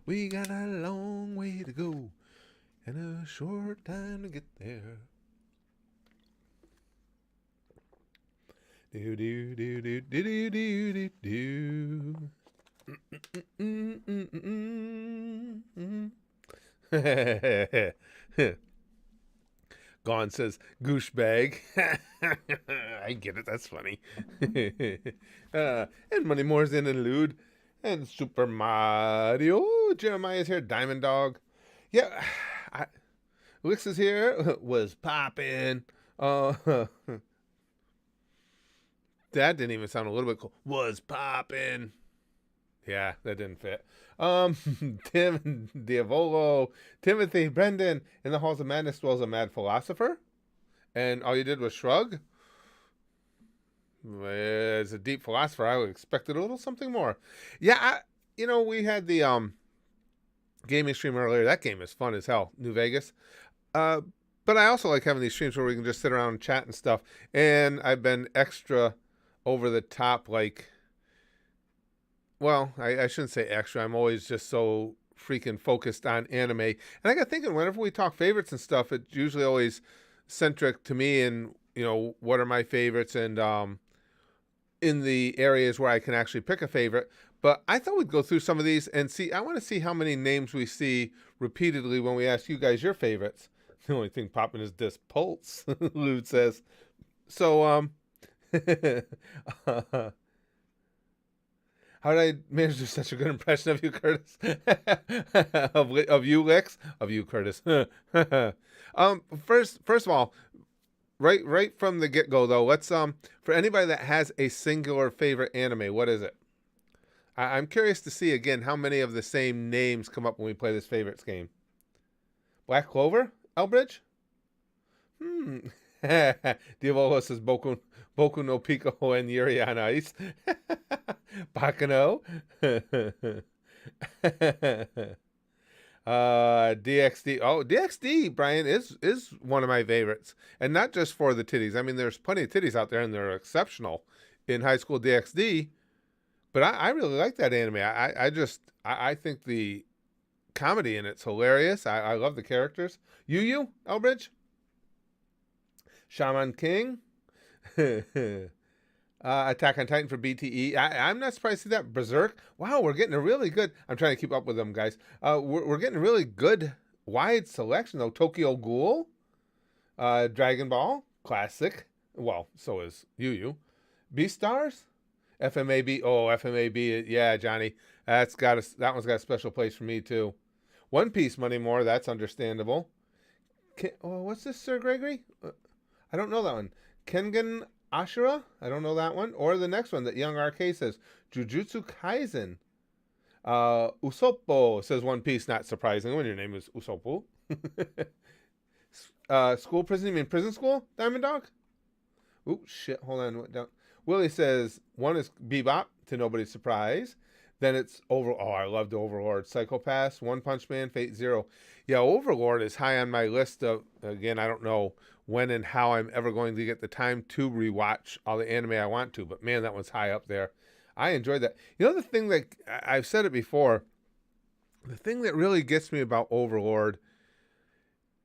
We got a long way to go and a short time to get there. Do do do do do do do do do. Gone says goosh bag. I get it. That's funny. And Money Moore's in and Lude. And Super Mario. Jeremiah's here. Diamond Dog. Yeah. Lix is here. Was popping. That didn't even sound a little bit cool. Was popping. Yeah, that didn't fit. Tim Diavolo, Timothy, Brendan. In the halls of madness dwells a mad philosopher. And all you did was shrug. As a deep philosopher, I would expect a little something more. Yeah, we had the gaming stream earlier. That game is fun as hell. New Vegas. But I also like having these streams where we can just sit around and chat and stuff. And I've been extra over the top, like... Well, I shouldn't say extra. I'm always just so freaking focused on anime. And I got thinking, whenever we talk favorites and stuff, it's usually always centric to me and, what are my favorites and in the areas where I can actually pick a favorite. But I thought we'd go through some of these and see. I want to see how many names we see repeatedly when we ask you guys your favorites. The only thing popping is this Pulse, Lude says. So, how did I manage to do such a good impression of you, Curtis? of you, Lex? Of you, Curtis. First of all, right from the get-go, though, let's for anybody that has a singular favorite anime, what is it? I'm curious to see again how many of the same names come up when we play this favorites game. Black Clover, Elbridge. Diavolo says Boku no Pico and Yuri on Ice. Bakano. DXD. Oh, DXD, Brian, is one of my favorites. And not just for the titties. I mean, there's plenty of titties out there, and they're exceptional in High School DXD. But I really like that anime. I think the comedy in it's hilarious. I love the characters. Yu, Elbridge? Shaman King. Attack on Titan for BTE. I'm not surprised to see that. Berserk. Wow, we're getting a really good... I'm trying to keep up with them, guys. We're getting a really good wide selection, though. Tokyo Ghoul. Dragon Ball. Classic. Well, so is Yu. Beastars. FMAB. Oh, FMAB. Yeah, Johnny. That one's got a special place for me, too. One Piece, Money More. That's understandable. What's this, Sir Gregory? I don't know that one. Kengan Ashura? I don't know that one. Or the next one that Young RK says. Jujutsu Kaisen. Usopp says One Piece. Not surprising when your name is Usopp. School prison? You mean prison school? Diamond Dog? Ooh, shit. Hold on. Down. Willie says one is Bebop, to nobody's surprise. Then it's I loved Overlord. Psycho-Pass, One Punch Man, Fate Zero. Yeah, Overlord is high on my list of, again, I don't know when and how I'm ever going to get the time to rewatch all the anime I want to, but man, that one's high up there. I enjoyed that. The thing that, I've said it before, the thing that really gets me about Overlord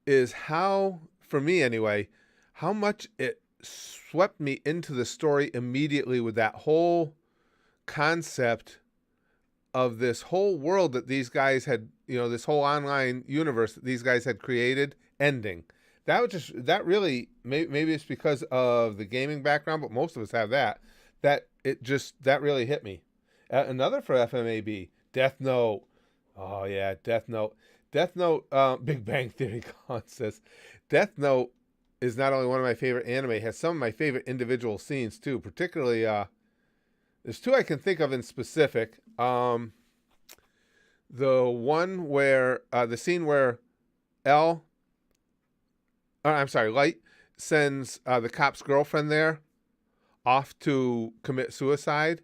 is how, for me anyway, how much it swept me into the story immediately with that whole concept of this whole world that these guys had, this whole online universe that these guys had created ending. That really, maybe it's because of the gaming background, but most of us have that really hit me. Another for FMAB, Death Note. Oh yeah, Death Note. Big Bang Theory says, Death Note is not only one of my favorite anime, has some of my favorite individual scenes too, particularly, there's two I can think of in specific. The one where, the scene where Light sends the cop's girlfriend there off to commit suicide,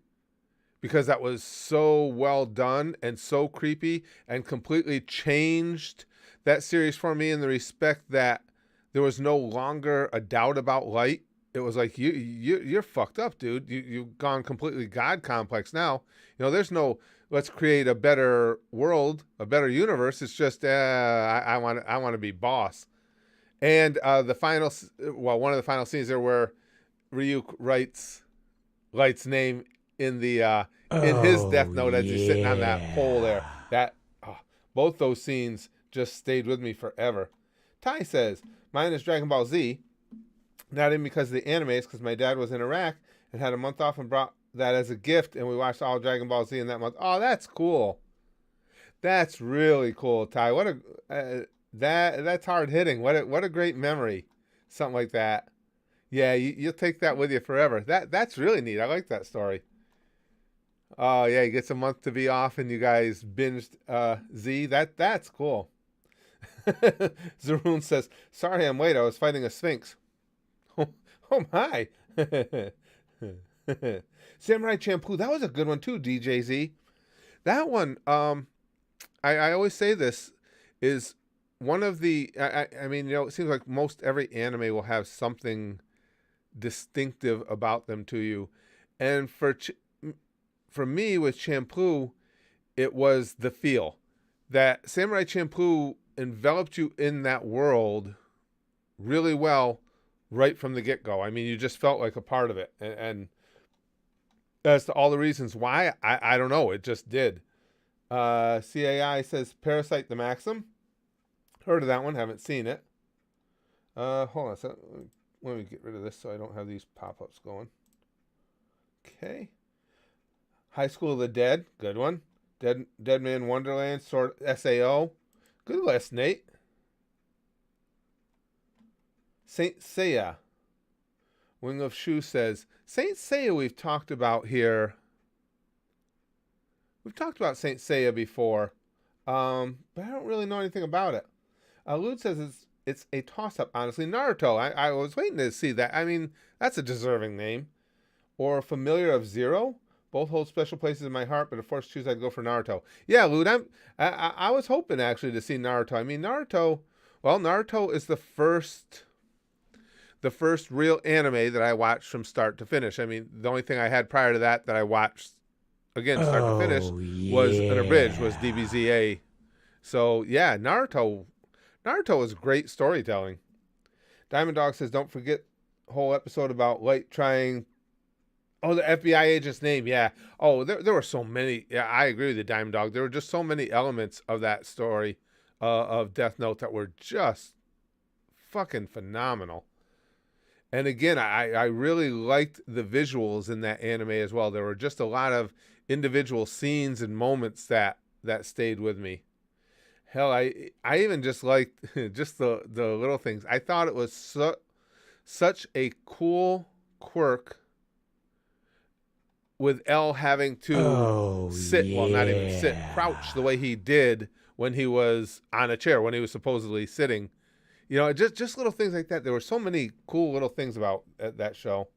because that was so well done and so creepy and completely changed that series for me in the respect that there was no longer a doubt about Light. it was like you're fucked up, dude. You've gone completely God complex now. There's no let's create a better world, a better universe. It's just I want to be boss. And one of the final scenes there where Ryuk writes Light's name in the in his death Oh, note as he's sitting on that pole there. yeah. That both those scenes just stayed with me forever. Ty says mine is Dragon Ball Z. Not even because of the animes, because my dad was in Iraq and had a month off and brought that as a gift, and we watched all Dragon Ball Z in that month. Oh, that's cool. That's really cool, Ty. What a that's hard hitting. What a great memory. Something like that. Yeah, you'll take that with you forever. That's really neat. I like that story. Oh yeah, he gets a month to be off, and you guys binged Z. That's cool. Zaroon says, "Sorry, I'm late. I was fighting a sphinx." Oh my. Samurai Champloo. That was a good one too, DJZ. That one, I always say this is one of the. I mean, it seems like most every anime will have something distinctive about them to you, and for me with Champloo, it was the feel that Samurai Champloo enveloped you in that world really well right from the get-go. I mean, you just felt like a part of it, and as to all the reasons why, I don't know, it just did. CAI says Parasite the Maxim. Heard of that one, haven't seen it. Hold on a second. Let me get rid of this so I don't have these pop-ups going. Okay. High School of the Dead, good one. Dead Man Wonderland, SAO. Good list, Nate. Saint Seiya. Wing of Shu says, Saint Seiya we've talked about here. We've talked about Saint Seiya before, but I don't really know anything about it. Lude says it's a toss-up, honestly. Naruto, I was waiting to see that. I mean, that's a deserving name. Or Familiar of Zero. Both hold special places in my heart, but if forced to choose, I'd go for Naruto. Yeah, Lude, I was hoping actually to see Naruto. I mean, Naruto is the first real anime that I watched from start to finish. I mean, the only thing I had prior to that I watched, again, start to finish, was an abridged, was Yeah. DBZA. So, yeah, Naruto is great storytelling. Diamond Dog says, don't forget whole episode about Light trying... Oh, the FBI agent's name, yeah. Oh, there were so many. Yeah, I agree with you, Diamond Dog. There were just so many elements of that story of Death Note that were just fucking phenomenal. And again, I really liked the visuals in that anime as well. There were just a lot of individual scenes and moments that stayed with me. Hell, I even just liked just the little things. I thought it was such a cool quirk with L having to Oh, sit, well, not even sit, crouch the yeah. way he did when he was on a chair, when he was supposedly sitting. Just little things like that. There were so many cool little things about that show.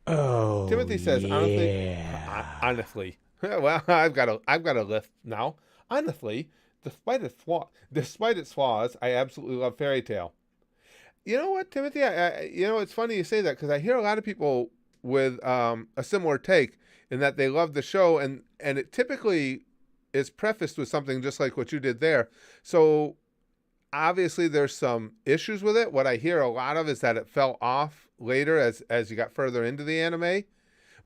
Oh, Timothy says, honestly, yeah. honestly, well, I've got a list now. Honestly, despite its flaws, I absolutely love Fairy Tale. You know what, Timothy? It's funny you say that because I hear a lot of people with a similar take in that they love the show, and it typically is prefaced with something just like what you did there. So obviously there's some issues with it. What I hear a lot of is that it fell off later as you got further into the anime,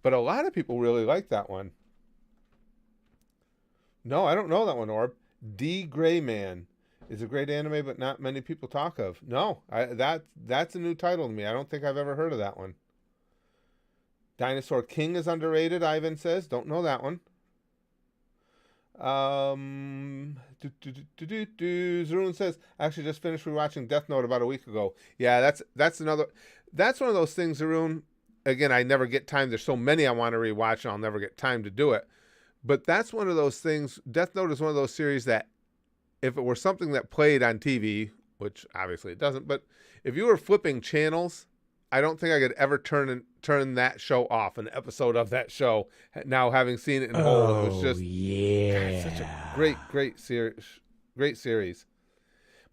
but a lot of people really like that one. No, I don't know that one, Orb. D Gray Man is a great anime, but not many people talk of. No, that's a new title to me. I don't think I've ever heard of that one. Dinosaur King is underrated, Ivan says. Don't know that one. Zarun says, actually just finished rewatching Death Note about a week ago. Yeah, that's one of those things, Zarun. Again, I never get time. There's so many I want to rewatch, and I'll never get time to do it. But that's one of those things. Death Note is one of those series that if it were something that played on TV, which obviously it doesn't, but if you were flipping channels, I don't think I could ever turn that show off, an episode of that show. Now having seen it in whole, it was Oh, just, God, such a yeah. great series. Great series.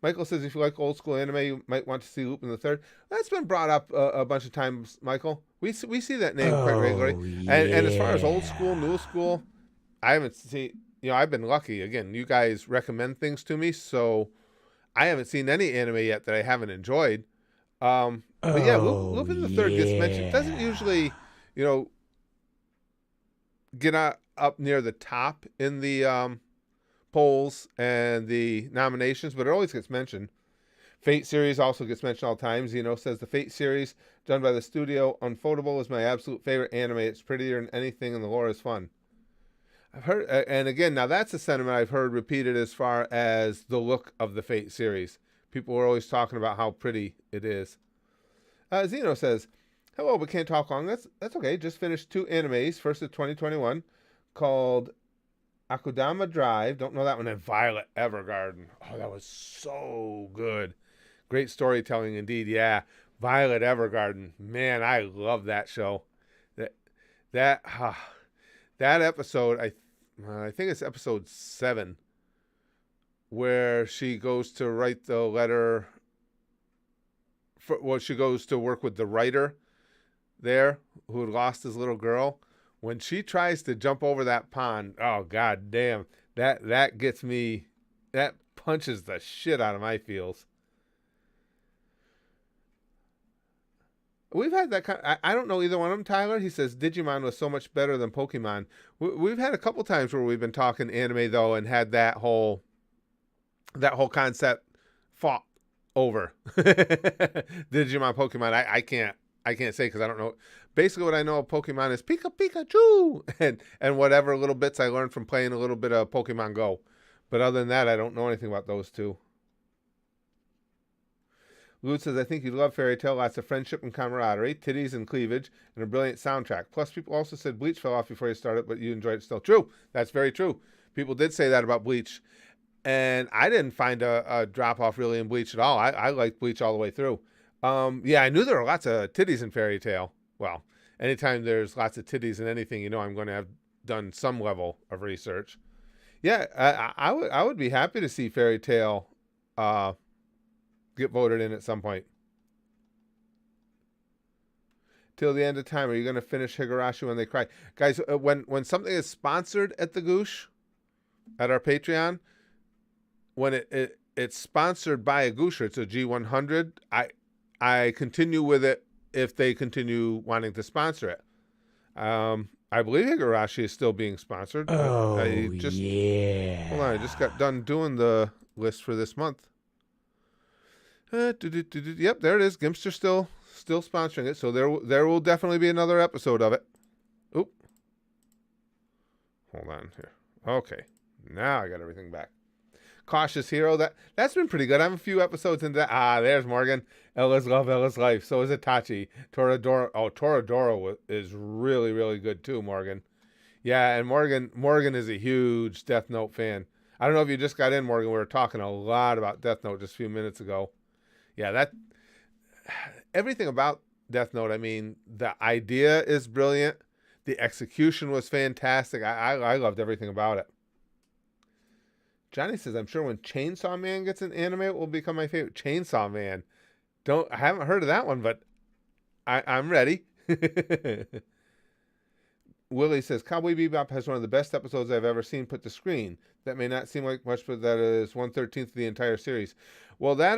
Michael says if you like old school anime, you might want to see Lupin the Third. That's been brought up a bunch of times, Michael. We see that name quite regularly. And as far as old school, new school, I haven't seen. I've been lucky. Again, you guys recommend things to me, so I haven't seen any anime yet that I haven't enjoyed. But yeah, Lupin the Third gets mentioned. Doesn't usually, get up near the top in the polls and the nominations, but it always gets mentioned. Fate series also gets mentioned all the time. Zeno says the Fate series done by the studio Unfoldable is my absolute favorite anime. It's prettier than anything and the lore is fun. I've heard, and again, now that's a sentiment I've heard repeated as far as the look of the Fate series. People are always talking about how pretty it is. Zeno says, hello, but can't talk long. That's okay. Just finished 2 animes. First of 2021 called Akudama Drive. Don't know that one. And Violet Evergarden. Oh, that was so good. Great storytelling indeed. Yeah. Violet Evergarden. Man, I love that show. That episode, I think it's episode 7, where she goes to write the letter. She goes to work with the writer there who had lost his little girl. When she tries to jump over that pond, oh god damn, that gets me, that punches the shit out of my feels. We've had that kind I don't know either one of them, Tyler. He says Digimon was so much better than Pokemon. We've had a couple times where we've been talking anime though and had that whole concept fought over. Digimon, Pokemon, I can't say because I don't know. Basically, what I know of Pokemon is Pikachu, and whatever little bits I learned from playing a little bit of Pokemon Go. But other than that, I don't know anything about those two. Lute says, I think you love Fairy Tail. Lots of friendship and camaraderie, titties and cleavage, and a brilliant soundtrack. Plus, people also said Bleach fell off before you started, but you enjoyed it still. True. That's very true. People did say that about Bleach. And I didn't find a drop-off really in Bleach at all. I liked Bleach all the way through. Yeah, I knew there were lots of titties in Fairy Tail. Well, anytime there's lots of titties in anything, I'm going to have done some level of research. Yeah, I would be happy to see Fairy Tail get voted in at some point. Till the end of time, are you going to finish Higurashi when they cry? Guys, when something is sponsored at the Goosh, at our Patreon, when it's sponsored by a Goosher, it's a G100, I continue with it if they continue wanting to sponsor it. I believe Higurashi is still being sponsored. Yeah. Hold on, I just got done doing the list for this month. Yep, there it is. Gimster still sponsoring it, so there will definitely be another episode of it. Oop. Hold on here. Okay, now I got everything back. Cautious Hero, that's been pretty good. I'm a few episodes into that. There's Morgan. Ella's Love, Ella's Life. So is Itachi. Toradora. Oh, Toradora is really, really good too, Morgan. Yeah, and Morgan is a huge Death Note fan. I don't know if you just got in, Morgan. We were talking a lot about Death Note just a few minutes ago. Yeah, everything about Death Note, I mean, the idea is brilliant. The execution was fantastic. I loved everything about it. Johnny says, I'm sure when Chainsaw Man gets an anime, it will become my favorite. Chainsaw Man. I haven't heard of that one, but I'm ready. Willie says, Cowboy Bebop has one of the best episodes I've ever seen put to screen. That may not seem like much, but that is 1/13 of the entire series. Well, that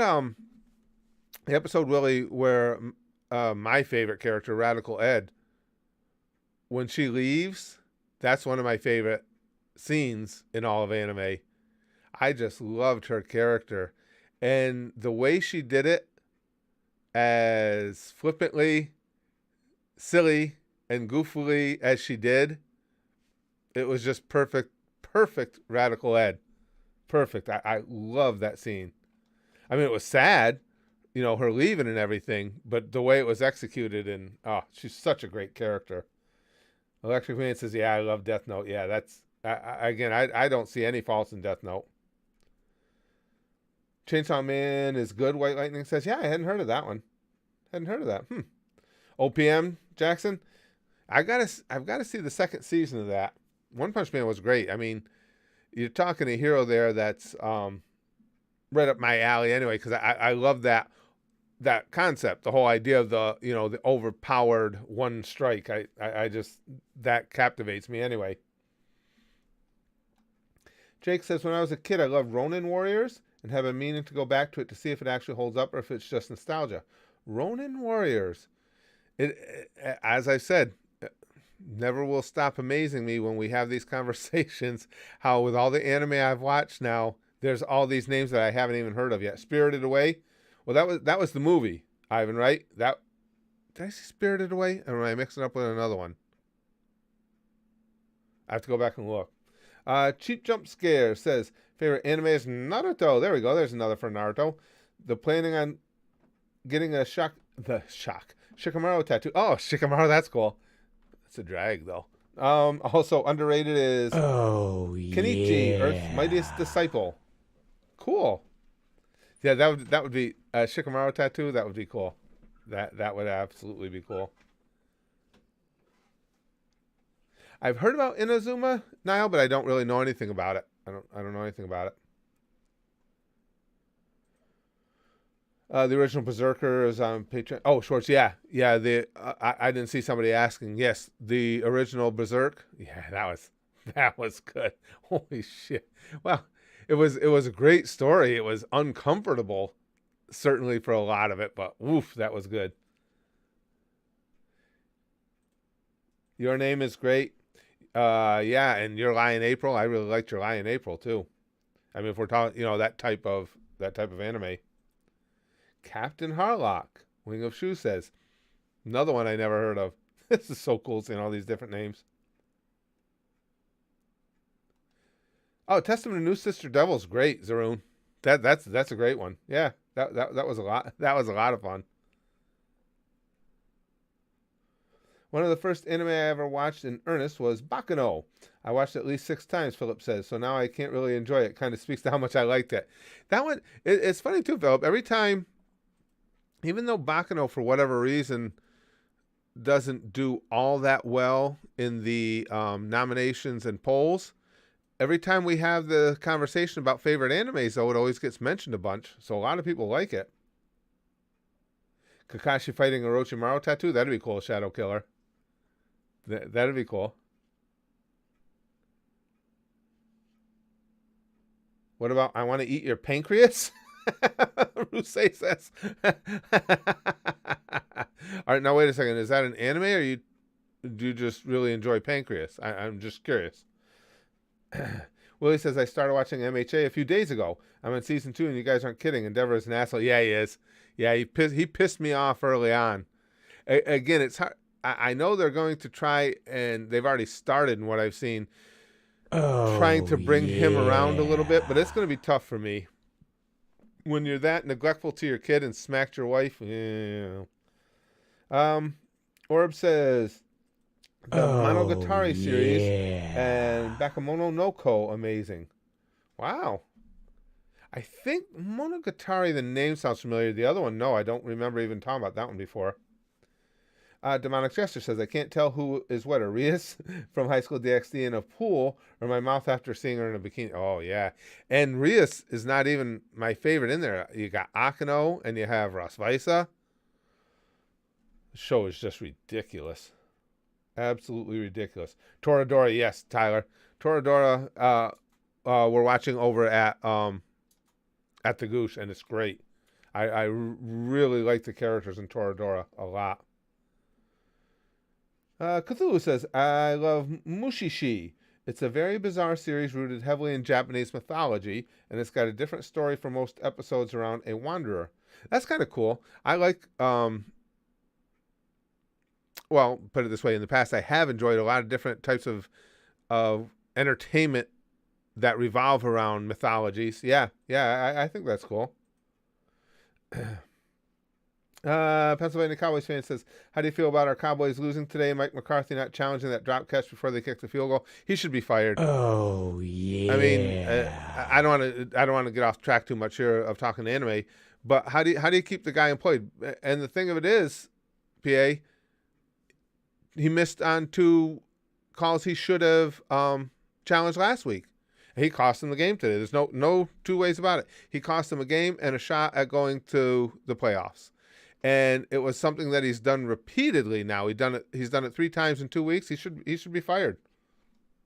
the episode, Willie, where my favorite character, Radical Ed, when she leaves, that's one of my favorite scenes in all of anime. I just loved her character. And the way she did it, as flippantly, silly, and goofily as she did, it was just perfect Radical Ed. Perfect. I love that scene. I mean, it was sad, her leaving and everything, but the way it was executed, and she's such a great character. Electric Man says, yeah, I love Death Note. Yeah, that's, I don't see any faults in Death Note. Chainsaw Man is good, White Lightning says. Yeah, I hadn't heard of that one. Hadn't heard of that. OPM, Jackson? I've got to see the second season of that. One Punch Man was great. I mean, you're talking a hero there that's right up my alley anyway, because I love that concept, the whole idea of the the overpowered one strike. I just, that captivates me anyway. Jake says, when I was a kid, I loved Ronin Warriors and have been meaning to go back to it to see if it actually holds up or if it's just nostalgia. Ronin Warriors. As I said, never will stop amazing me when we have these conversations, how with all the anime I've watched now, there's all these names that I haven't even heard of yet. Spirited Away. Well, that was the movie, Ivan, right? Did I see Spirited Away? Or am I mixing up with another one? I have to go back and look. Cheap Jump Scare says, favorite anime is Naruto. There we go. There's another for Naruto. The planning on getting Shikamaru tattoo. Oh, Shikamaru, that's cool. It's a drag, though. Also underrated is Kenichi, Earth's Mightiest Disciple. Cool. Yeah, that would be a Shikamaru tattoo. That would be cool. That would absolutely be cool. I've heard about Inazuma, Niall, but I don't really know anything about it. I don't know anything about it. The original Berserker is on Patreon. Oh, Schwartz, yeah. I didn't see somebody asking. Yes, the original Berserk. Yeah, that was good. Holy shit. Well, it was a great story. It was uncomfortable, certainly for a lot of it, but woof, that was good. Your Name is great. Yeah, and Your Lie in April. I really liked Your Lie in April too. I mean, if we're talking, that type of anime. Captain Harlock, Wing of Shoe says, another one I never heard of. This is so cool seeing all these different names. Oh, Testament of New Sister Devil's great, Zaroon. That's a great one. Yeah, that was a lot. That was a lot of fun. One of the first anime I ever watched in earnest was Baccano. I watched it at least 6 times, Philip says, so now I can't really enjoy it. Kind of speaks to how much I liked it. That one, it's funny too, Philip. Every time, even though Baccano, for whatever reason, doesn't do all that well in the nominations and polls, every time we have the conversation about favorite animes, though, it always gets mentioned a bunch. So a lot of people like it. Kakashi fighting Orochimaru tattoo, that'd be cool, Shadow Killer. That'd be cool. What about I Want to Eat Your Pancreas? Ruse says. All right, now wait a second. Is that an anime, or do you just really enjoy Pancreas? I'm just curious. Willie says, I started watching MHA a few days ago. I'm in season 2, and you guys aren't kidding. Endeavor is an asshole. Yeah, he is. Yeah, he pissed me off early on. Again, it's hard. I know they're going to try, and they've already started in what I've seen, trying to bring him around a little bit, but it's going to be tough for me. When you're that neglectful to your kid and smacked your wife, Orb says, the Monogatari series and Bakemono no Ko, amazing. Wow. I think Monogatari, the name sounds familiar. The other one, no, I don't remember even talking about that one before. Demonic Jester says, I can't tell who is what, Arias from High School DxD in a pool or my mouth after seeing her in a bikini. Oh, yeah. And Rias is not even my favorite in there. You got Akano and you have Rasvaisa. The show is just ridiculous. Absolutely ridiculous. Toradora, yes, Tyler. Toradora, we're watching over at the Goosh, and it's great. I really like the characters in Toradora a lot. Cthulhu says, I love Mushishi. It's a very bizarre series rooted heavily in Japanese mythology, and it's got a different story for most episodes around a wanderer. That's kind of cool. I like, well, put it this way, in the past I have enjoyed a lot of different types of entertainment that revolve around mythologies. Yeah, I think that's cool. Pennsylvania Cowboys fan says, how do you feel about our Cowboys losing today? Mike McCarthy not challenging that drop catch before they kick the field goal. He should be fired. Oh yeah. I mean, I don't want to get off track too much here of talking anime, but how do you keep the guy employed? And the thing of it is, PA, he missed on 2 calls he should have challenged last week. He cost him the game today. There's no two ways about it. He cost him a game and a shot at going to the playoffs. And it was something that he's done repeatedly now. He's done it 3 times in 2 weeks. He should be fired.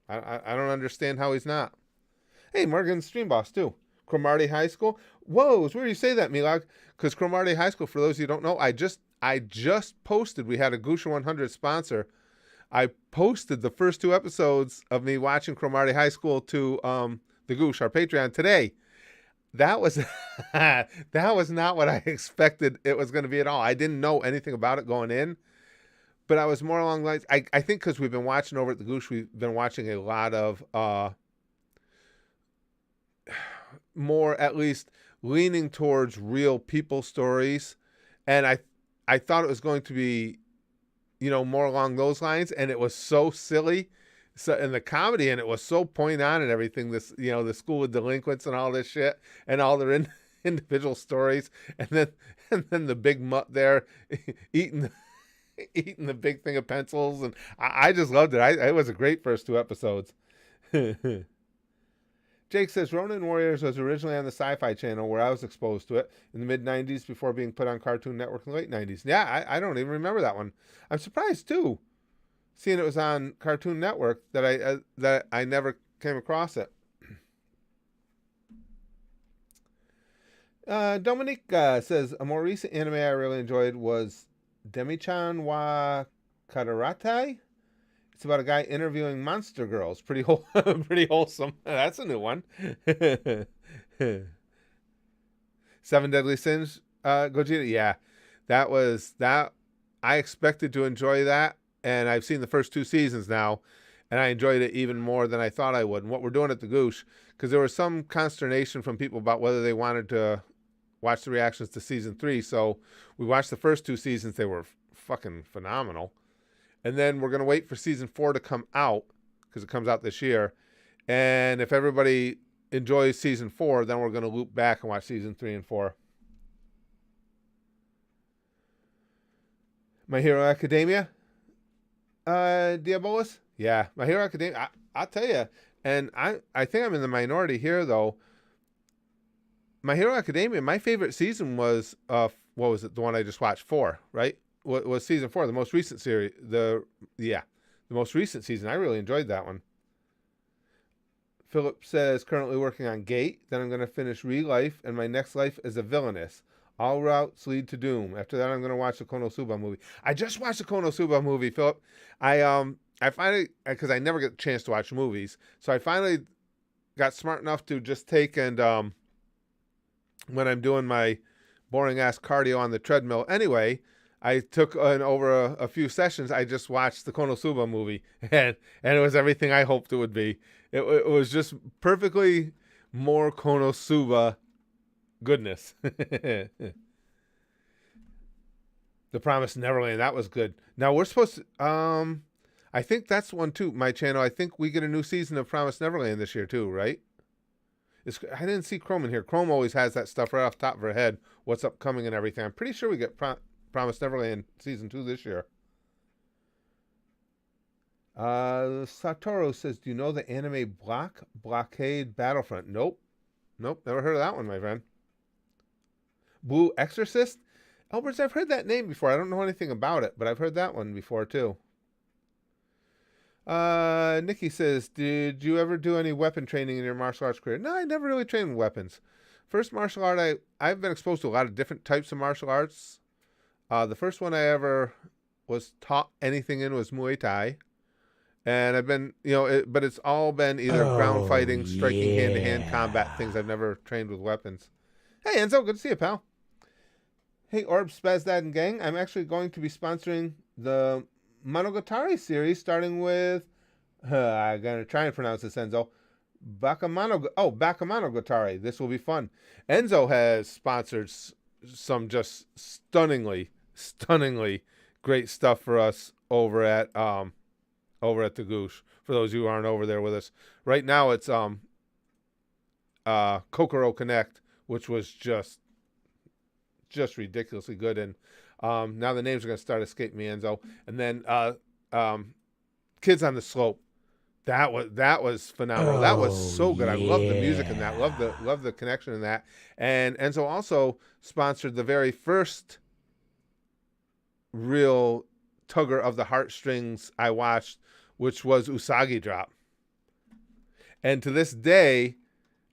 I don't understand how he's not. Hey, Morgan Stream Boss too. Chromartie High School. Whoa, it's weird you say that, Milag. Because Chromartie High School, for those of you who don't know, I just posted. We had a Gusha 100 sponsor. I posted the first 2 episodes of me watching Chromartie High School to the Goosh, our Patreon, today. That was that was not what I expected it was going to be at all. I didn't know anything about it going in, but I was more along the lines. I think because we've been watching over at the Goosh, we've been watching a lot of more, at least leaning towards real people stories, and I thought it was going to be, more along those lines, and it was so silly. So, and the comedy in it was so point on and everything. This, the school of delinquents and all this shit, and all their individual stories, and then the big mutt there eating the big thing of pencils, and I just loved it. It was a great first 2 episodes. Jake says Ronin Warriors was originally on the Sci-Fi Channel, where I was exposed to it in the mid-'90s before being put on Cartoon Network in the late '90s. Yeah, I don't even remember that one. I'm surprised too, seeing it was on Cartoon Network, that I never came across it. Dominique says a more recent anime I really enjoyed was Demi-chan wa Kadarate. It's about a guy interviewing monster girls. Pretty wholesome. That's a new one. 7 Deadly Sins, Gogeta. Yeah, that. I expected to enjoy that, and I've seen the first 2 seasons now, and I enjoyed it even more than I thought I would. And what we're doing at the Goosh, because there was some consternation from people about whether they wanted to watch the reactions to season 3. So we watched the first 2 seasons. They were fucking phenomenal. And then we're going to wait for season 4 to come out, because it comes out this year. And if everybody enjoys season 4, then we're going to loop back and watch season 3 and 4. My Hero Academia, Diabolus? Yeah, My Hero Academia, I'll tell you. And I think I'm in the minority here, though. My Hero Academia, my favorite season was, what was it? The one I just watched, 4, right? Was season 4, the most recent series. The most recent season. I really enjoyed that one. Philip says, currently working on Gate. Then I'm going to finish Re-Life, and my next life is a villainess. All routes lead to doom. After that, I'm going to watch the Konosuba movie. I just watched the Konosuba movie, Philip. I finally, because I never get a chance to watch movies, so I finally got smart enough to just take and, when I'm doing my boring-ass cardio on the treadmill anyway, I took over a few sessions. I just watched the Konosuba movie, and it was everything I hoped it would be. It was just perfectly more Konosuba goodness. The Promised Neverland, that was good. Now we're supposed to. I think that's one too. My channel. I think we get a new season of Promised Neverland this year too, right? I didn't see Chrome in here. Chrome always has that stuff right off the top of her head. What's upcoming and everything. I'm pretty sure we get Promised Neverland season 2 this year. Satoru says, do you know the anime Blockade Battlefront? Nope, never heard of that one, my friend. Blue Exorcist? Elbers, I've heard that name before. I don't know anything about it, but I've heard that one before too. Nikki says, did you ever do any weapon training in your martial arts career? No, I never really trained with weapons. First martial art, I've been exposed to a lot of different types of martial arts. The first one I ever was taught anything in was Muay Thai. And I've been, but it's all been either ground fighting, striking hand-to-hand combat things. I've never trained with weapons. Hey, Enzo, good to see you, pal. Hey, Orb, Spazdad, and gang. I'm actually going to be sponsoring the Monogatari series, starting with, I'm going to try and pronounce this, Enzo. Bakemonogatari. This will be fun. Enzo has sponsored some just stunningly great stuff for us over at the Goosh. For those who aren't over there with us right now, it's Kokoro Connect, which was just ridiculously good. And now the names are going to start escaping me, Enzo. And then Kids on the Slope. That was phenomenal. That was Oh, so good. I love the music in that. yeah. Love the connection in that. And Enzo also sponsored the very first real tugger of the heartstrings I watched, which was Usagi Drop. And to this day,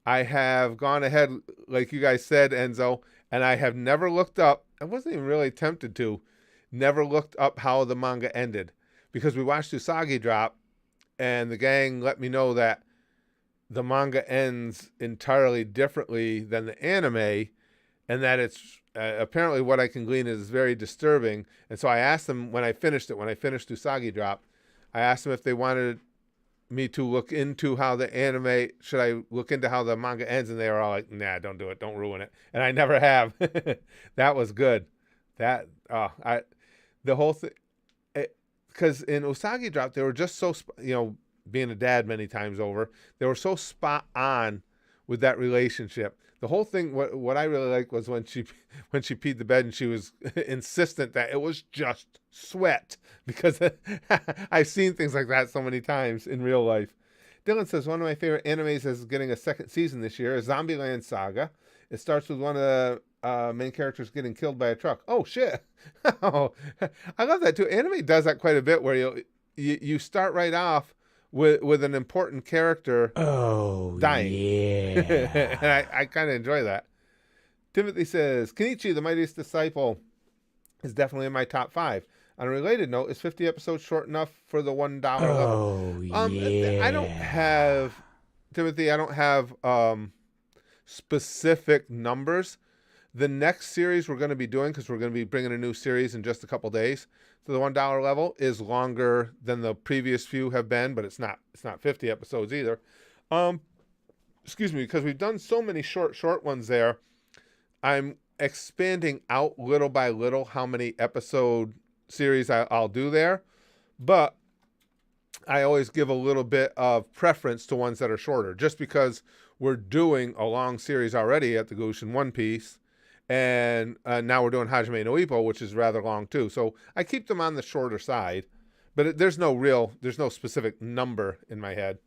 I have gone ahead, like you guys said, Enzo, and I have never looked up. I wasn't even really tempted to. Never looked up how the manga ended because we watched Usagi Drop, and the gang let me know that the manga ends entirely differently than the anime, and that it's apparently what I can glean is very disturbing. And so I asked them when I finished Usagi Drop, I asked them if they wanted me to look into how the anime, should I look into how the manga ends? And they were all like, nah, don't do it. Don't ruin it. And I never have. That was good. The whole thing, because in Usagi Drop, they were just so, being a dad many times over, they were so spot on with that relationship. The whole thing, what I really liked was when she peed the bed and she was insistent that it was just sweat, because I've seen things like that so many times in real life. Dylan says one of my favorite animes is getting a second season this year is Zombieland Saga. It starts with one of the main characters getting killed by a truck. Oh shit! Oh, I love that too. Anime does that quite a bit, where you start right off with an important character Oh, dying. yeah. And I kind of enjoy that. Timothy says, Kenichi, the Mightiest Disciple, is definitely in my top 5. On a related note, is 50 episodes short enough for the $1 level? Oh, I don't yeah. have, Timothy, I don't have specific numbers. The next series we're going to be doing, because we're going to be bringing a new series in just a couple days, so the $1 level is longer than the previous few have been, but it's not 50 episodes either. Excuse me, because we've done so many short ones there. I'm expanding out little by little how many episode series I'll do there, but I always give a little bit of preference to ones that are shorter, just because we're doing a long series already at the Goosh in One Piece. And now we're doing Hajime no Ippo, which is rather long too. So I keep them on the shorter side, but there's no specific number in my head.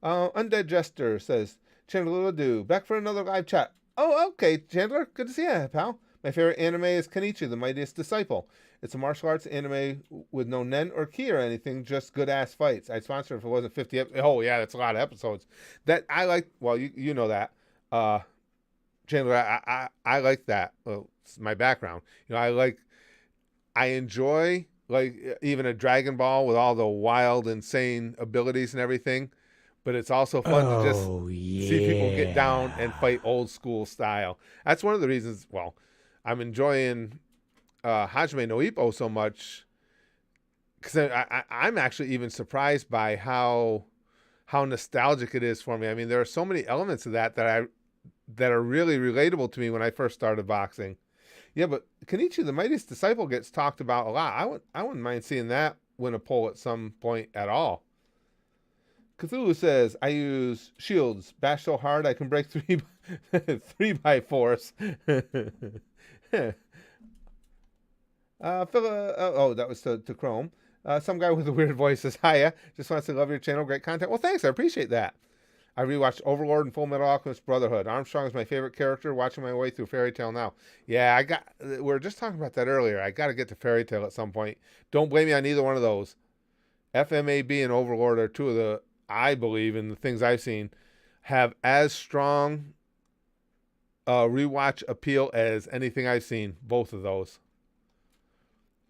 Undead Jester says, Chandler Ledoux, back for another live chat. Oh, okay, Chandler, good to see you, pal. My favorite anime is Kenichi, the Mightiest Disciple. It's a martial arts anime with no nen or ki or anything, just good ass fights. I'd sponsor if it wasn't 50 episodes. Oh yeah, that's a lot of episodes. That I like. Well, you know that. Chandler, I like that. Well, it's my background. I enjoy like even a Dragon Ball with all the wild, insane abilities and everything, but it's also fun to just Oh, see people get down and yeah. fight old school style. That's one of the reasons. Well, I'm enjoying Hajime no Ippo so much, because I'm actually even surprised by how nostalgic it is for me. I mean, there are so many elements of that that are really relatable to me when I first started boxing. Yeah, but Kenichi, the Mightiest Disciple, gets talked about a lot. I wouldn't mind seeing that win a poll at some point at all. Cthulhu says, I use shields, bash so hard I can break 3x4s. That was to Chrome. Some guy with a weird voice says, hiya, just wants to love your channel, great content. Well, thanks, I appreciate that. I rewatched Overlord and Full Metal Alchemist Brotherhood. Armstrong is my favorite character, watching my way through Fairy Tail now. Yeah, we were just talking about that earlier. I got to get to Fairy Tail at some point. Don't blame me on either one of those. FMAB and Overlord are two of the, I believe, in the things I've seen, have as strong rewatch appeal as anything I've seen, both of those.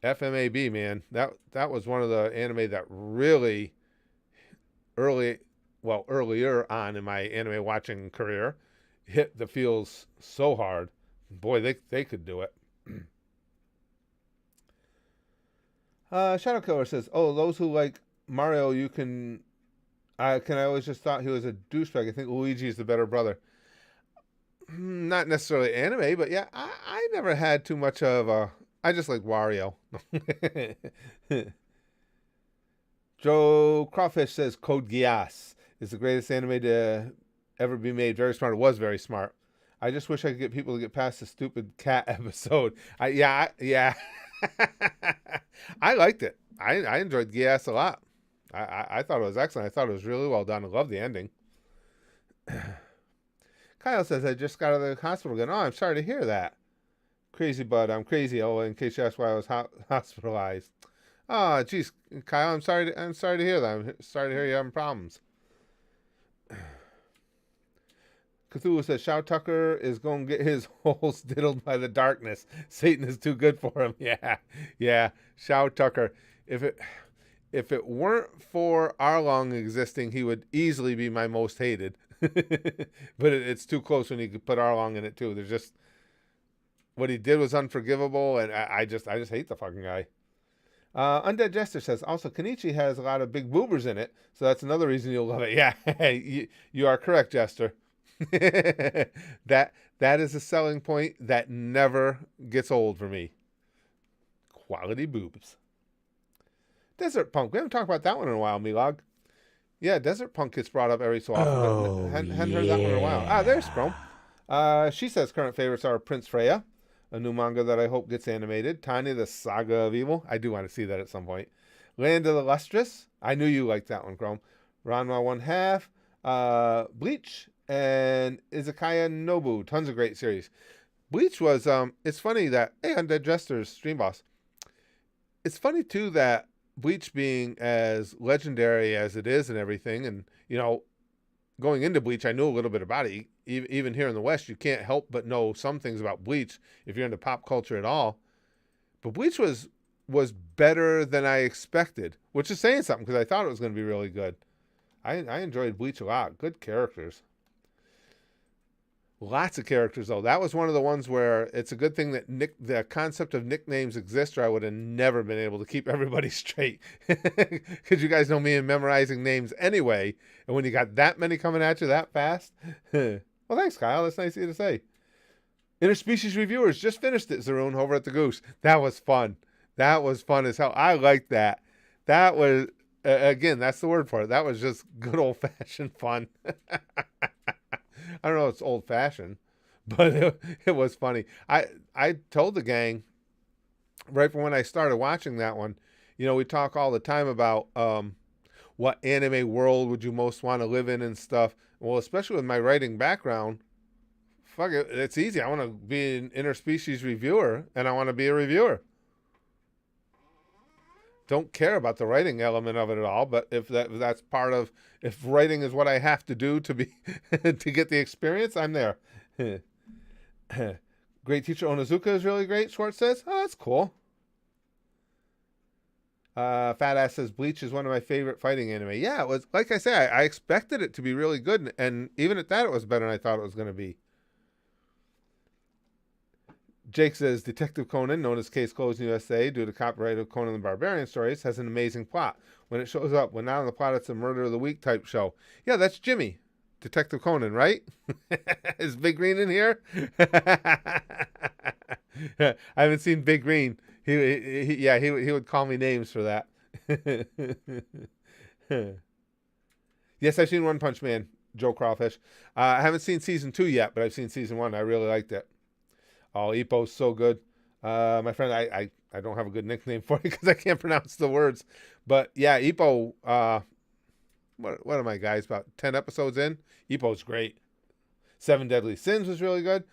FMAB, man, that was one of the anime that really earlier on in my anime watching career, hit the feels so hard. Boy, they could do it. Shadow Killer says, oh, those who like Mario, I always just thought he was a douchebag. I think Luigi is the better brother. Not necessarily anime, but yeah, I never had too much of a, I just like Wario. Joe Crawfish says Code Geass is the greatest anime to ever be made. Very smart. It was very smart. I just wish I could get people to get past the stupid cat episode. Yeah. I liked it. I enjoyed Geass a lot. I thought it was excellent. I thought it was really well done. I love the ending. Kyle says, I just got out of the hospital again. Oh, I'm sorry to hear that. Crazy, bud. I'm crazy. Oh, in case you ask why I was hospitalized. Oh, geez, Kyle, I'm sorry. I'm sorry to hear that. I'm sorry to hear you're having problems. Cthulhu says, Shao Tucker is going to get his holes diddled by the darkness. Satan is too good for him. Yeah. Shao Tucker. If it weren't for Arlong existing, he would easily be my most hated. But it's too close when you could put Arlong in it too. There's just what he did was unforgivable, and I just hate the fucking guy. Undead Jester says, also, Kenichi has a lot of big boobers in it, so that's another reason you'll love it. Yeah, you are correct, Jester. That is a selling point that never gets old for me. Quality boobs. Desert Punk. We haven't talked about that one in a while, Milog. Yeah, Desert Punk gets brought up every so often. Oh, Hadn't heard that one in a while. Ah, there's Chrome. She says current favorites are Prince Freya, a new manga that I hope gets animated. Tanya, the Saga of Evil. I do want to see that at some point. Land of the Lustrous. I knew you liked that one, Chrome. Ranma 1/2. Bleach and Izakaya Nobu. Tons of great series. Bleach was, it's funny that, hey, Undead Jester's stream boss. It's funny, too, that Bleach being as legendary as it is and everything, and, you know, going into Bleach, I knew a little bit about it. Even here in the West, you can't help but know some things about Bleach if you're into pop culture at all. But Bleach was better than I expected, which is saying something because I thought it was going to be really good. I enjoyed Bleach a lot. Good characters. Lots of characters, though. That was one of the ones where it's a good thing that the concept of nicknames exists, or I would have never been able to keep everybody straight. Because you guys know me in memorizing names anyway. And when you got that many coming at you that fast. Well, thanks, Kyle. That's nice of you to say. Interspecies Reviewers just finished it, Zaroon, over at the Goose. That was fun. That was fun as hell. I liked that. That was, again, that's the word for it. That was just good old-fashioned fun. I don't know if it's old-fashioned, but it was funny. I told the gang right from when I started watching that one, you know, we talk all the time about what anime world would you most want to live in and stuff. Well, especially with my writing background, fuck it, it's easy. I want to be an interspecies reviewer, and I want to be a reviewer. Don't care about the writing element of it at all, but if that's part of, if writing is what I have to do to be to get the experience, I'm there. Great Teacher Onizuka is really great, Schwartz says. Oh, that's cool. Fat Ass says Bleach is one of my favorite fighting anime. Yeah, it was, like I say, I expected it to be really good, and even at that, it was better than I thought it was going to be. Jake says Detective Conan, known as Case Closed in USA due to copyright of Conan the Barbarian stories, has an amazing plot. When it shows up, when not on the plot, it's a murder of the week type show. Yeah, that's Jimmy, Detective Conan, right? Is Big Green in here? I haven't seen Big Green. He would call me names for that. Yes, I've seen One Punch Man, Joe Crawfish. I haven't seen season 2 yet, but I've seen season 1. I really liked it. Oh, Ippo's so good. My friend, I don't have a good nickname for it because I can't pronounce the words. But yeah, Ippo, what am I, guys? About 10 episodes in? Ippo's great. 7 Deadly Sins was really good.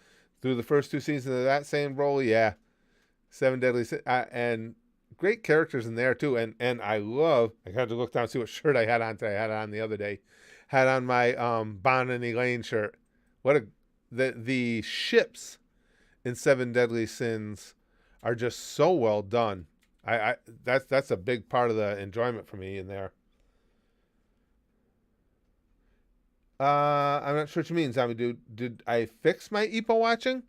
Through the first 2 seasons of that same role, yeah. 7 Deadly Sins. And great characters in there, too. And I had to look down and see what shirt I had on today. I had it on the other day. Had on my Bon and Elaine shirt. The ships in 7 Deadly Sins are just so well done. That's a big part of the enjoyment for me in there. I'm not sure what you mean, Zombie Dude. Did I fix my Ippo watching?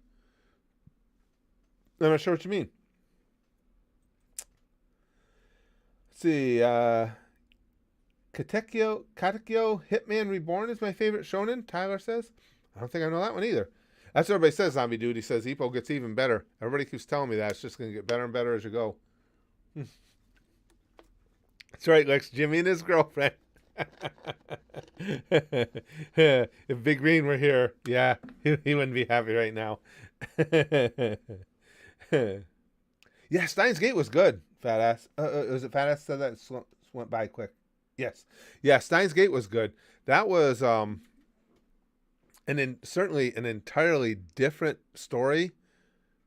I'm not sure what you mean. Let's see. Katekyo Hitman Reborn is my favorite shonen, Tyler says. I don't think I know that one either. That's what everybody says, Zombie Dude. He says Ippo gets even better. Everybody keeps telling me that. It's just going to get better and better as you go. That's right, Lex. Jimmy and his girlfriend. If Big Green were here, yeah, he wouldn't be happy right now. Yeah, Steins Gate was good, Fat Ass. Was it Fat Ass said that? It went by quick. Yes. Yeah, Steins Gate was good. That was certainly an entirely different story,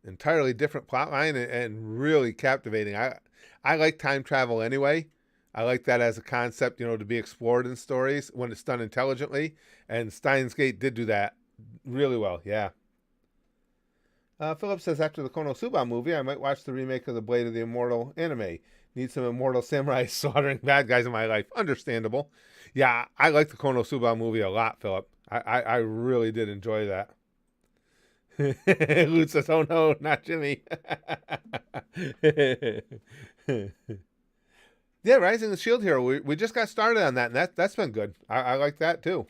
entirely different plot line, and really captivating. I like time travel anyway. I like that as a concept, to be explored in stories when it's done intelligently. And Steins Gate did do that really well. Yeah. Philip says, after the Konosuba movie, I might watch the remake of the Blade of the Immortal anime. Need some immortal samurai slaughtering bad guys in my life. Understandable. Yeah, I like the Konosuba movie a lot, Philip. I really did enjoy that. Lute says, oh no, not Jimmy. Yeah, Rising the Shield Hero. We just got started on that, and that's been good. I like that too.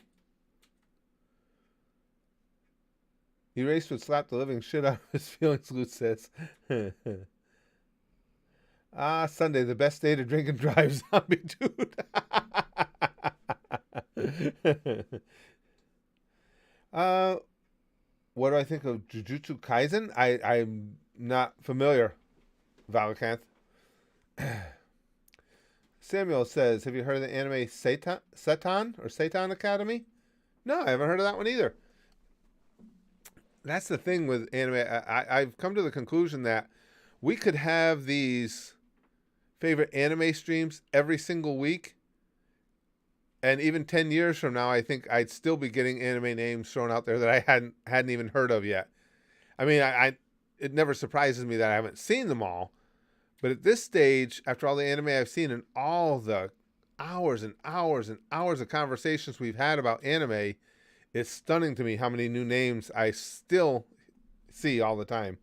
Erase would slap the living shit out of his feelings, Lute says. Sunday, the best day to drink and drive, zombie dude. What do I think of Jujutsu Kaisen? I'm not familiar, Valakanth. Samuel says, have you heard of the anime Satan Academy? No, I haven't heard of that one either. That's the thing with anime. I've come to the conclusion that we could have these favorite anime streams every single week. And even 10 years from now, I think I'd still be getting anime names thrown out there that I hadn't even heard of yet. I mean, it never surprises me that I haven't seen them all. But at this stage, after all the anime I've seen and all the hours and hours and hours of conversations we've had about anime, it's stunning to me how many new names I still see all the time.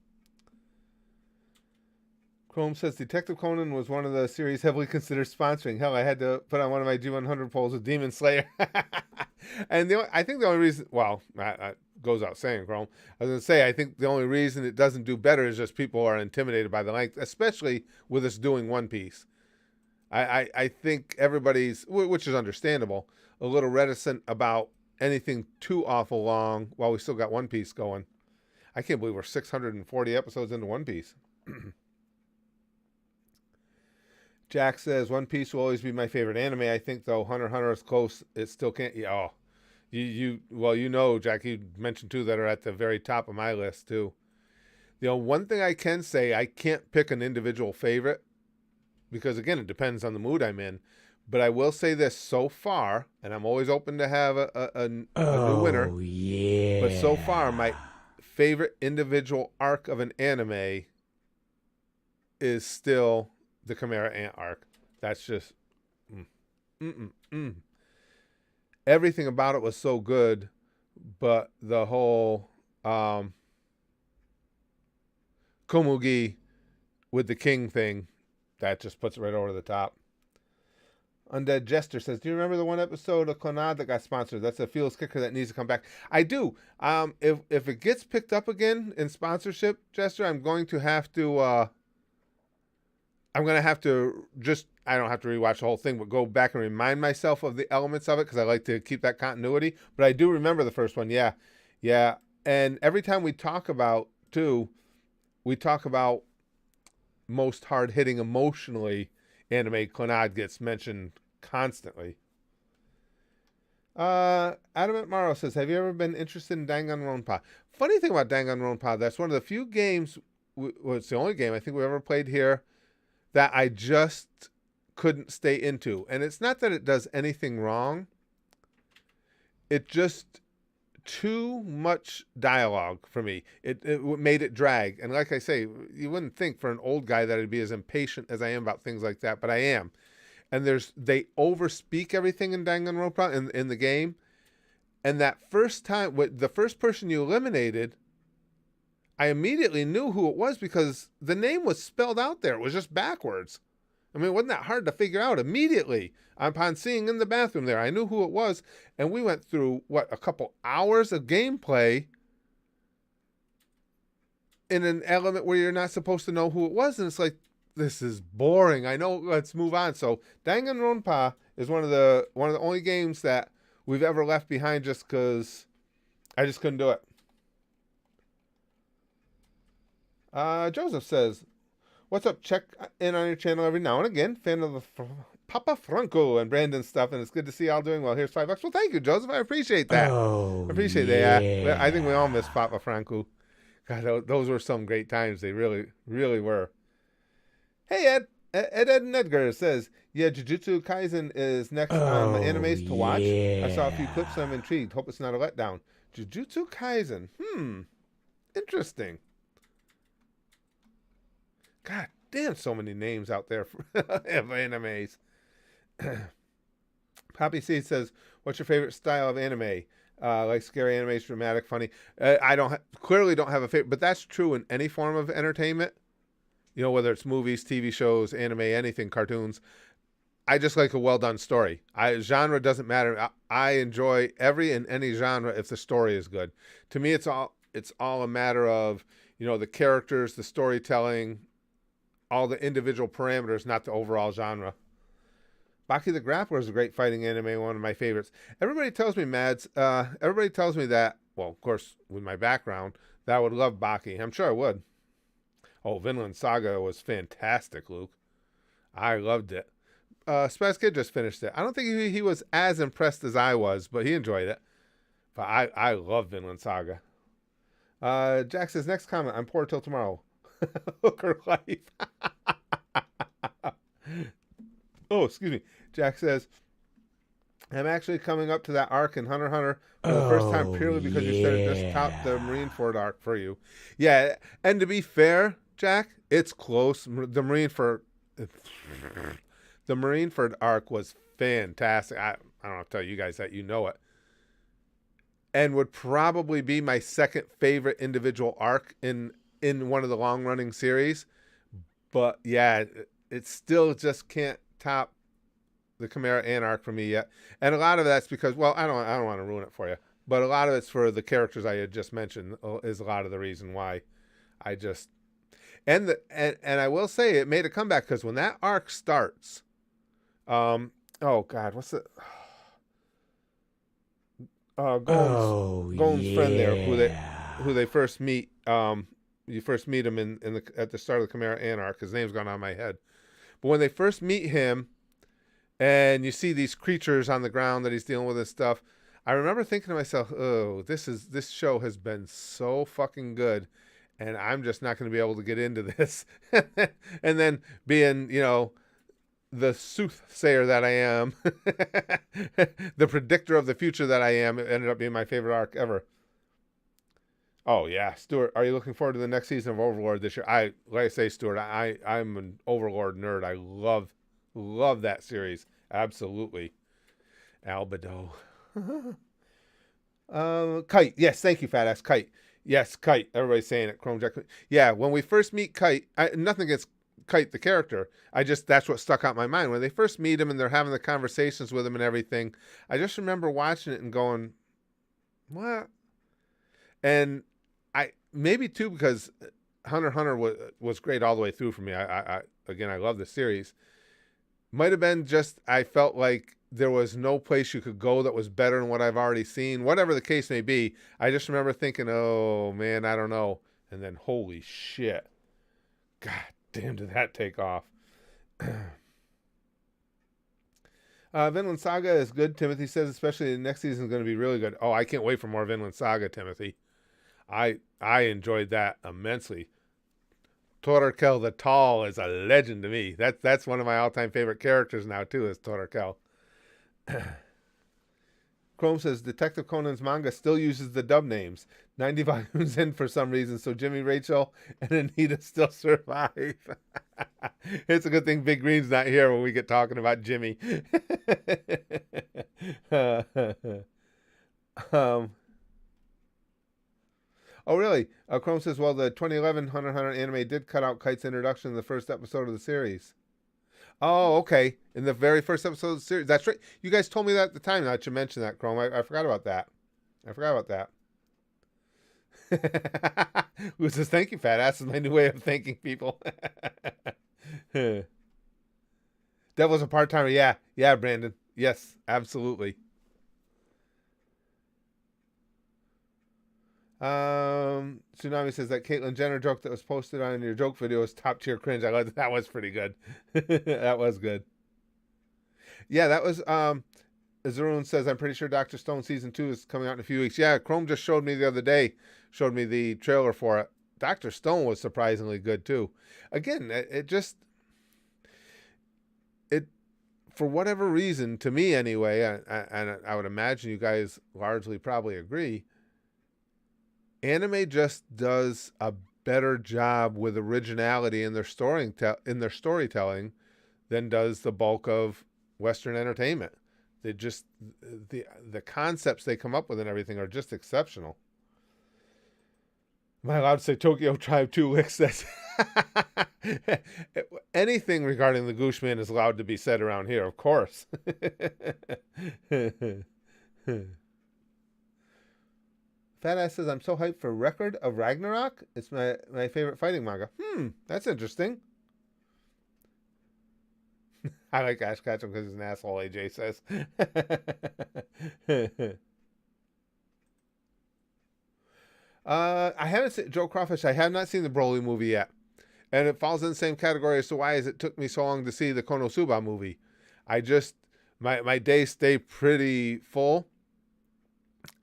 Chrome says Detective Conan was one of the series heavily considered sponsoring. Hell, I had to put on one of my G100 polls with Demon Slayer. And I think the only reason, well, that goes out saying, Chrome. I was going to say, I think the only reason it doesn't do better is just people are intimidated by the length, especially with us doing One Piece. I think everybody's, which is understandable, a little reticent about anything too awful long while we still got One Piece going. I can't believe we're 640 episodes into One Piece. Jack says, One Piece will always be my favorite anime. I think, though, Hunter x Hunter is close. It still can't. Yeah, oh. Jack, you mentioned two that are at the very top of my list, too. One thing I can say, I can't pick an individual favorite because, again, it depends on the mood I'm in. But I will say this so far, and I'm always open to have a new winner. Oh, yeah. But so far, my favorite individual arc of an anime is still the Chimera Ant arc. That's just everything about it was so good, but the whole Komugi with the king thing, that just puts it right over the top. Undead Jester says, do you remember the one episode of Clannad that got sponsored? That's a Feels kicker that needs to come back. I do. If it gets picked up again in sponsorship, Jester, I'm going to have to just, I don't have to rewatch the whole thing, but go back and remind myself of the elements of it because I like to keep that continuity. But I do remember the first one. Yeah. Yeah. And every time we talk about most hard-hitting emotionally anime, Clannad gets mentioned constantly. Adamant Morrow says, have you ever been interested in Danganronpa? Funny thing about Danganronpa, that's one of the few games, it's the only game I think we ever played here that I just couldn't stay into. And it's not that it does anything wrong. It just too much dialogue for me. It made it drag. And like I say, you wouldn't think for an old guy that I'd be as impatient as I am about things like that, but I am. And they overspeak everything in Danganronpa in the game. And that first time, the first person you eliminated, I immediately knew who it was because the name was spelled out there. It was just backwards. I mean, it wasn't that hard to figure out immediately. Upon seeing in the bathroom there, I knew who it was. And we went through, a couple hours of gameplay in an element where you're not supposed to know who it was. And it's like, this is boring. I know, let's move on. So Danganronpa is one of the only games that we've ever left behind just because I just couldn't do it. Joseph says, what's up? Check in on your channel every now and again. Fan of the Papa Franco and Brandon stuff, and it's good to see y'all doing well. Here's $5. Well, thank you, Joseph. I appreciate that. Oh, I appreciate that. Yeah. I think we all yeah. miss Papa Franco. God, those were some great times. They really, really were. Hey, Ed. Ed and Edgar says, yeah, Jujutsu Kaisen is next on my Oh, animes to watch. I saw a few clips and I'm yeah. intrigued. Hope it's not a letdown. Jujutsu Kaisen. Interesting. God damn, so many names out there for of animes. Poppy C says, what's your favorite style of anime? Like scary animes, dramatic, funny. I clearly don't have a favorite, but that's true in any form of entertainment. You know, whether it's movies, TV shows, anime, anything, cartoons. I just like a well-done story. Genre doesn't matter. I enjoy every and any genre if the story is good. To me, it's all a matter of, you know, the characters, the storytelling, all the individual parameters, not the overall genre. Baki the Grappler is a great fighting anime, one of my favorites. Everybody tells me, Mads, everybody tells me that, well, of course, with my background, that I would love Baki. I'm sure I would. Oh, Vinland Saga was fantastic, Luke. I loved it. Spaz Kid just finished it. I don't think he was as impressed as I was, but he enjoyed it. But I love Vinland Saga. Jack says, next comment, I'm poor till tomorrow. Hooker life. Oh, excuse me. Jack says, I'm actually coming up to that arc in Hunter x Hunter for the first time Oh, purely because you said it just topped the yeah. Marineford arc for you. Yeah, and to be fair, Jack, it's close. The Marineford arc was fantastic. I don't have to tell you guys that, you know it. And would probably be my second favorite individual arc in one of the long running series. But yeah, it still just can't top the Chimera Ant arc for me yet. And a lot of that's because, well, I don't want to ruin it for you, but a lot of it's for the characters I had just mentioned is a lot of the reason why I just and I will say it made a comeback because when that arc starts, oh God, what's it? Oh, Gon's friend there, yeah. who they first meet. You first meet him at the start of the Chimera Ant arc. His name's gone on my head, but when they first meet him, and you see these creatures on the ground that he's dealing with and stuff, I remember thinking to myself, "Oh, this show has been so fucking good, and I'm just not going to be able to get into this." And then being, you know, the soothsayer that I am, the predictor of the future that I am, it ended up being my favorite arc ever. Oh yeah, Stuart, are you looking forward to the next season of Overlord this year? Like I say, Stuart, I'm an Overlord nerd. I love that series. Absolutely. Albedo. Kite. Yes, thank you, fat ass. Kite. Yes, Kite. Everybody's saying it. Chrome Jack. Yeah, when we first meet Kite, nothing against Kite the character. That's what stuck out in my mind. When they first meet him and they're having the conversations with him and everything, I just remember watching it and going, what? And I maybe too because Hunter x Hunter was great all the way through for me. I love the series. Might have been just I felt like there was no place you could go that was better than what I've already seen. Whatever the case may be, I just remember thinking, "Oh man, I don't know." And then, holy shit! God damn, did that take off? Vinland Saga is good. Timothy says, especially the next season is going to be really good. Oh, I can't wait for more Vinland Saga, Timothy. I enjoyed that immensely. Torkel the Tall is a legend to me. That's one of my all-time favorite characters now too, is Torkel. Chrome says Detective Conan's manga still uses the dub names. 90 volumes in for some reason, so Jimmy, Rachel, and Anita still survive. It's a good thing Big Green's not here when we get talking about Jimmy. um, Oh, really? Chrome says, well, the 2011 Hunter x Hunter anime did cut out Kite's introduction in the first episode of the series. Oh, okay. In the very first episode of the series. That's right. You guys told me that at the time. Now that you mentioned that, Chrome. I forgot about that. I forgot about that. Who says, thank you, fat ass, is my new way of thanking people. That was a part-timer. Yeah. Yeah, Brandon. Yes, absolutely. Tsunami says that Caitlyn Jenner joke that was posted on your joke video is top tier cringe. I like that. Was pretty good. That was good. Yeah, that was Azurun says, I'm pretty sure Dr. Stone season 2 is coming out in a few weeks. Yeah, Chrome just showed me the other day, showed me the trailer for it. Dr. Stone was surprisingly good too. Again, it just it for whatever reason, to me anyway, and I would imagine you guys largely probably agree, anime just does a better job with originality in their storytelling than does the bulk of Western entertainment. They just the concepts they come up with and everything are just exceptional. Am I allowed to say Tokyo Tribe 2 licks? That's anything regarding the Gooshman is allowed to be said around here, of course. Fat Ass says, I'm so hyped for Record of Ragnarok. It's my favorite fighting manga. That's interesting. I like Ash Ketchum because he's an asshole, AJ says. I haven't seen Joe Crawfish. I have not seen the Broly movie yet. And it falls in the same category as to why it took me so long to see the Konosuba movie. I just, my days stay pretty full.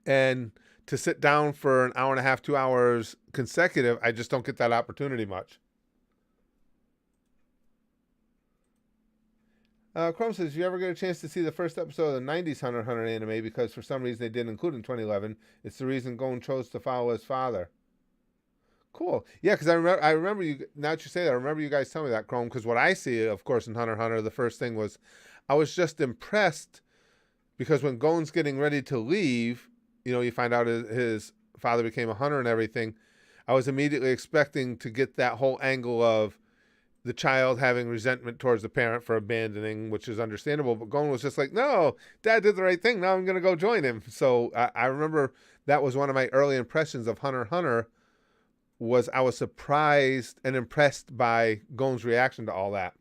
And to sit down for an hour and a half, 2 hours consecutive, I just don't get that opportunity much. Chrome says, you ever get a chance to see the first episode of the 90s Hunter x Hunter anime because for some reason they didn't include it in 2011. It's the reason Gon chose to follow his father. Cool. Yeah, because I remember you, now that you say that, I remember you guys telling me that, Chrome, because what I see, of course, in Hunter x Hunter, the first thing was I was just impressed because when Gon's getting ready to leave, you know, you find out his father became a hunter and everything, I was immediately expecting to get that whole angle of the child having resentment towards the parent for abandoning, which is understandable. But Gon was just like, no, Dad did the right thing. Now I'm going to go join him. So I remember that was one of my early impressions of Hunter x Hunter was I was surprised and impressed by Gon's reaction to all that.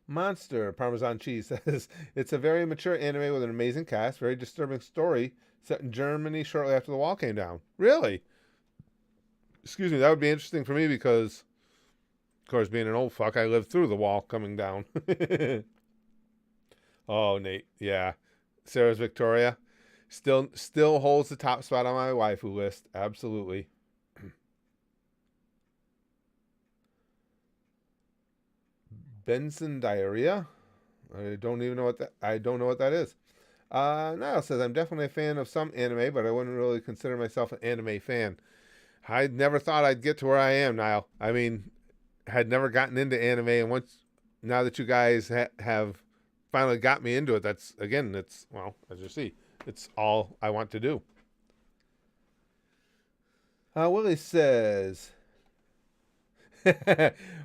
Monster Parmesan Cheese says, it's a very mature anime with an amazing cast, very disturbing story set in Germany shortly after the wall came down. Really? Excuse me, that would be interesting for me because, of course, being an old fuck, I lived through the wall coming down. Oh, Nate, yeah. Sarah's Victoria still holds the top spot on my waifu list. Absolutely. Benson diarrhea. I don't know what that is. Niall says, I'm definitely a fan of some anime, but I wouldn't really consider myself an anime fan. I never thought I'd get to where I am, Niall. I mean, had never gotten into anime, and now that you guys have finally got me into it, that's, again, it's, well, as you see, it's all I want to do. Willie says,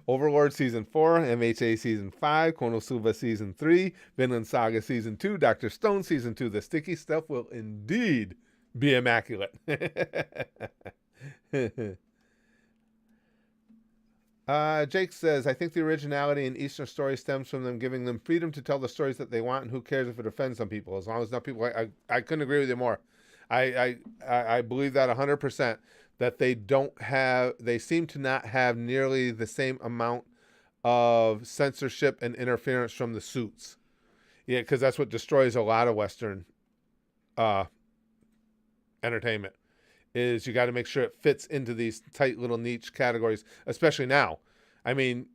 Overlord Season 4, MHA Season 5, Konosuba Season 3, Vinland Saga Season 2, Dr. Stone Season 2. The sticky stuff will indeed be immaculate. Jake says, I think the originality in Eastern stories stems from them giving them freedom to tell the stories that they want, and who cares if it offends some people, as long as not people. I couldn't agree with you more. I believe that 100%, that they seem to not have nearly the same amount of censorship and interference from the suits. Yeah, because that's what destroys a lot of Western entertainment. Is you got to make sure it fits into these tight little niche categories, especially now. I mean,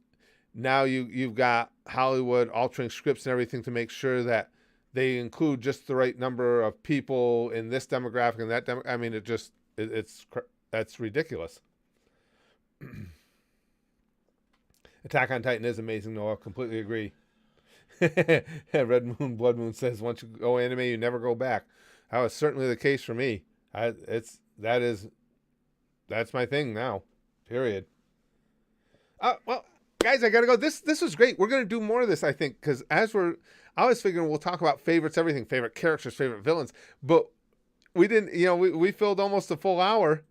now you've got Hollywood altering scripts and everything to make sure that they include just the right number of people in this demographic and that I mean, that's ridiculous. Attack on Titan is amazing, though. I completely agree. Red Moon Blood Moon says, once you go anime, you never go back. That was certainly the case for me. That's my thing now. Period. Well, guys, I gotta go. This was great. We're gonna do more of this, I think, because I was figuring we'll talk about favorites, everything, favorite characters, favorite villains, but we didn't. You know, we filled almost a full hour.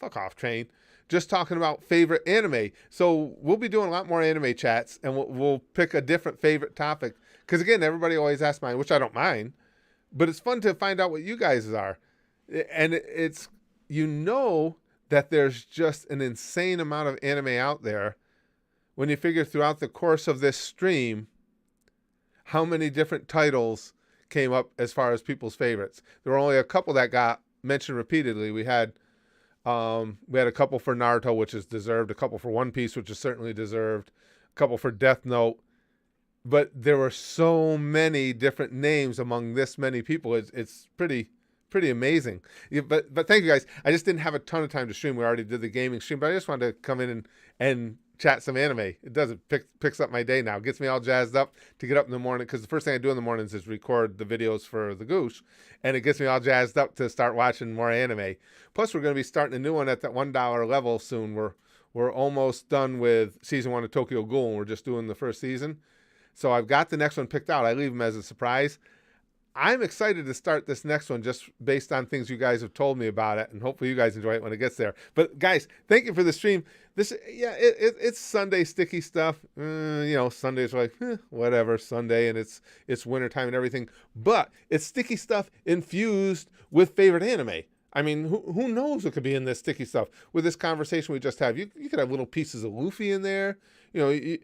Fuck off, train. Just talking about favorite anime. So we'll be doing a lot more anime chats, and we'll pick a different favorite topic. Because again, everybody always asks mine, which I don't mind, but it's fun to find out what you guys are, and it's. You know that there's just an insane amount of anime out there when you figure throughout the course of this stream, how many different titles came up as far as people's favorites. There were only a couple that got mentioned repeatedly. We had a couple for Naruto, which is deserved, a couple for One Piece, which is certainly deserved, a couple for Death Note. But there were so many different names among this many people. It's pretty amazing. Yeah, but thank you guys. I just didn't have a ton of time to stream. We already did the gaming stream, but I just wanted to come in and chat some anime. It does. It picks up my day now. It gets me all jazzed up to get up in the morning, because the first thing I do in the mornings is record the videos for the Goosh, and it gets me all jazzed up to start watching more anime. Plus, we're going to be starting a new one at that $1 level soon. We're almost done with season 1 of Tokyo Ghoul, and we're just doing the first season. So I've got the next one picked out. I leave them as a surprise. I'm excited to start this next one just based on things you guys have told me about it, and hopefully you guys enjoy it when it gets there. But guys, thank you for the stream. It's Sunday sticky stuff. Sundays are like, whatever, Sunday, and it's wintertime and everything. But it's sticky stuff infused with favorite anime. I mean, who knows what could be in this sticky stuff? With this conversation we just have, you could have little pieces of Luffy in there. You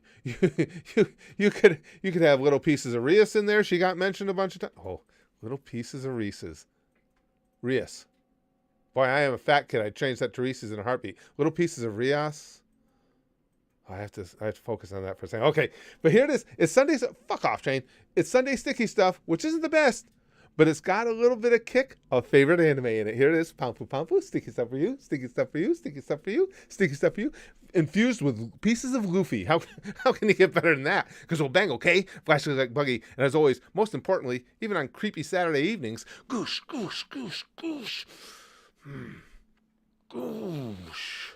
could have little pieces of Rias in there. She got mentioned a bunch of times. Oh, little pieces of Reese's. Rias. Boy, I am a fat kid. I'd change that to Reese's in a heartbeat. Little pieces of Rias. I have to focus on that for a second. Okay, but here it is. It's Sunday's. Fuck off, Shane. It's Sunday sticky stuff, which isn't the best, but it's got a little bit of kick of favorite anime in it. Here it is. Pampu Pampu. Sticky stuff for you. Sticky stuff for you. Sticky stuff for you. Sticky stuff for you. Infused with pieces of Luffy. How can you get better than that? Because we'll bang, okay? Flashes like Buggy. And as always, most importantly, even on creepy Saturday evenings, goosh, goosh, goosh, goosh. Goosh.